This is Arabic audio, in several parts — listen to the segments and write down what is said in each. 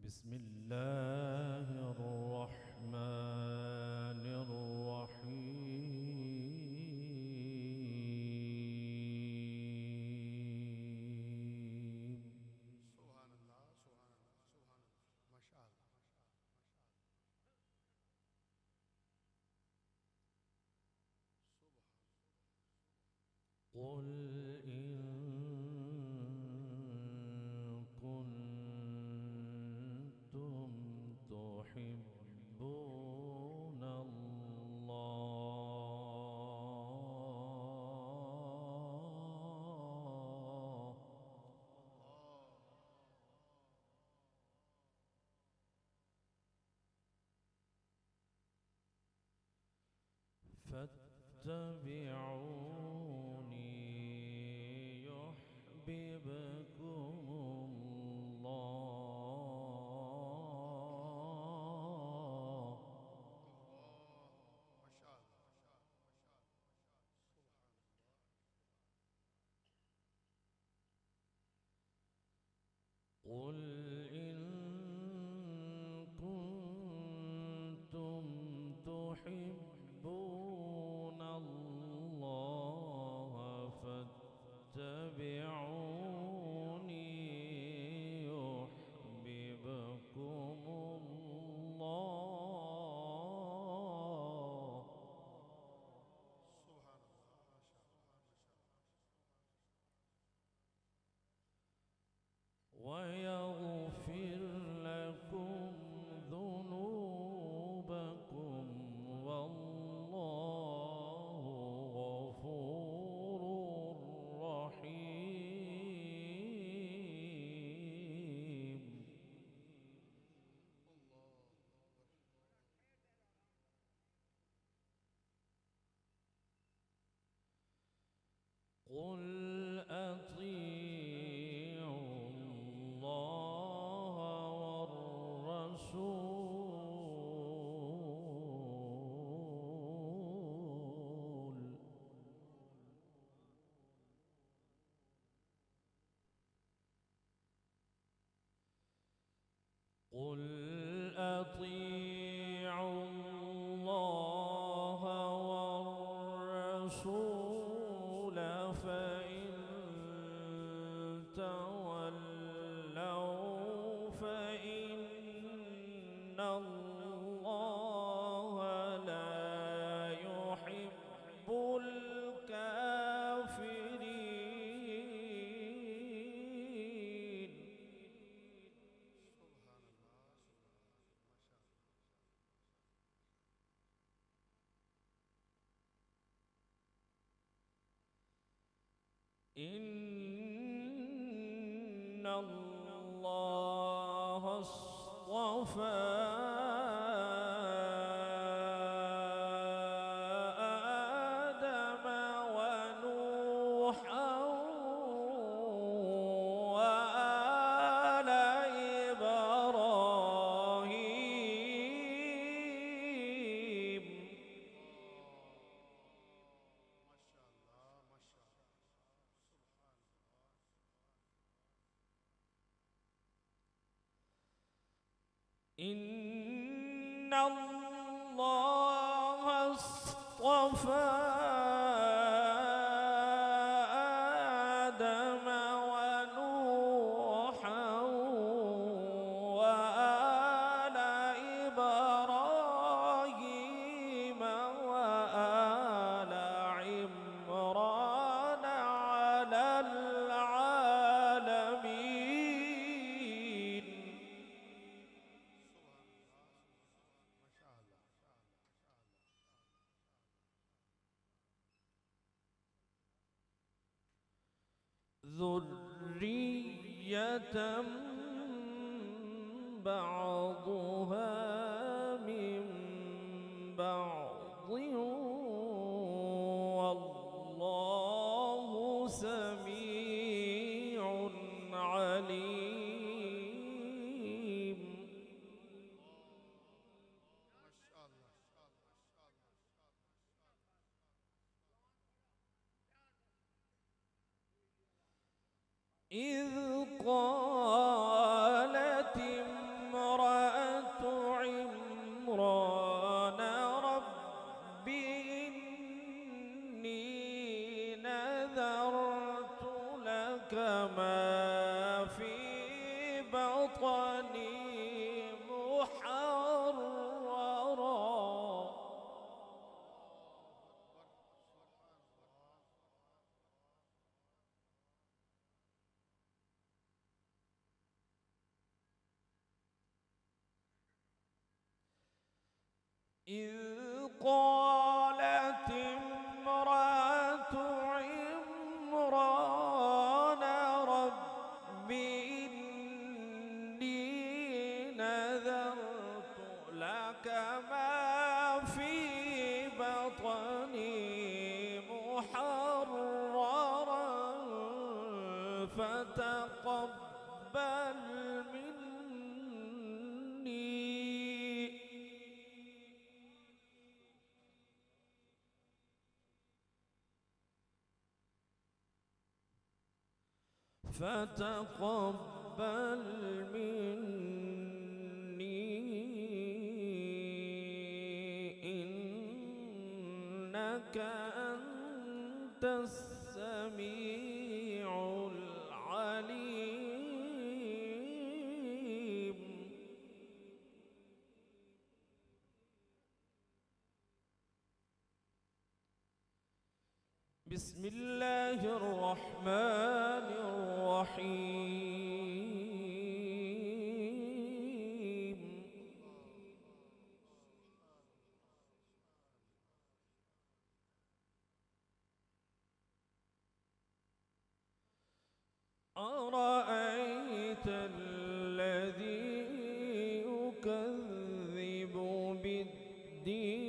بسم الله الرحمن الرحيم. سبحان الله سبحان الله سبحان الله ما شاء الله ما شاء الله ما شاء الله سبحان قل إن كنتم تحبون الله فاتبعوني يحببكم الله ما شاء الله ما شاء الله ما شاء الله ما شاء الله سبحان الله. قل إن كنتم تحبون الله فاتبعوني يحببكم الله سبحان الله ما شاء الله ما شاء الله ويغفر لكم ذنوبكم والله غفور رحيم. قل أطيعوا الله والرسول قل أطيعوا الله والرسول فإن تولوا فإن الله لا يحب الكافرين. سبحان الله سبحان الله ما شاء الله. إن الله اصطفى آدم ونوحا وآل إبراهيم. ما شاء الله ما شاء الله سبحان الله. إن الله اصطفى آدم ونوحا وآل إبراهيم وآل عمران على العالمين. سبحان الله ما شاء الله ما شاء الله ما شاء الله. ذرية بعضها من بعض والله سميع عليم. ما شاء الله ما شاء الله ما شاء الله. إذ قالت امرأة إذ قالت امرأة عمران رب إني نذرت لك ما في بطني محررا فتقبل مني إنك أنت السميع العليم. بسم الله الرحمن الرحيم. أرأيت الذي يكذب بالدين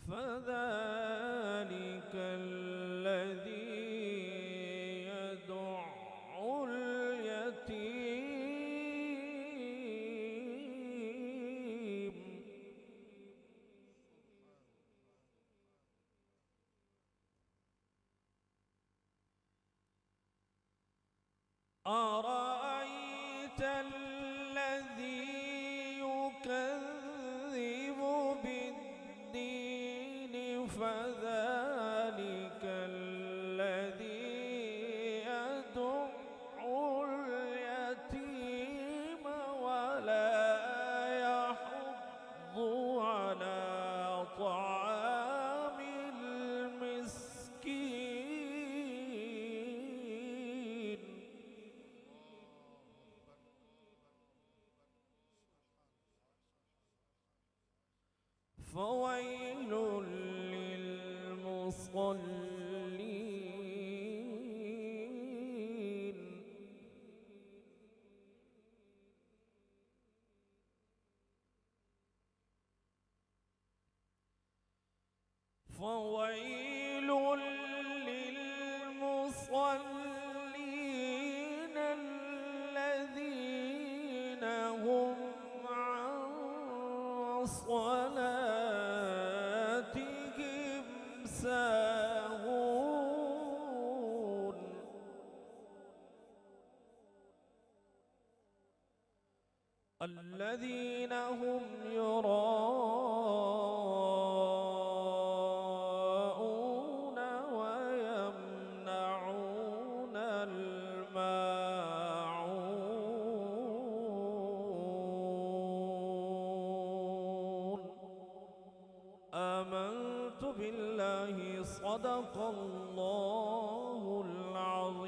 فذلك الذي يدع اليتيم أرأيت الذي يكذب بالدين فذلك الذي يدع اليتيم ولا يحض على طعام المسكين فويل للمصلين فويل للمصلين الذين هم عن صلاتهم ساهون الذين هم يراءون ويمنعون الماعون. آمنت بالله صدق الله العظيم.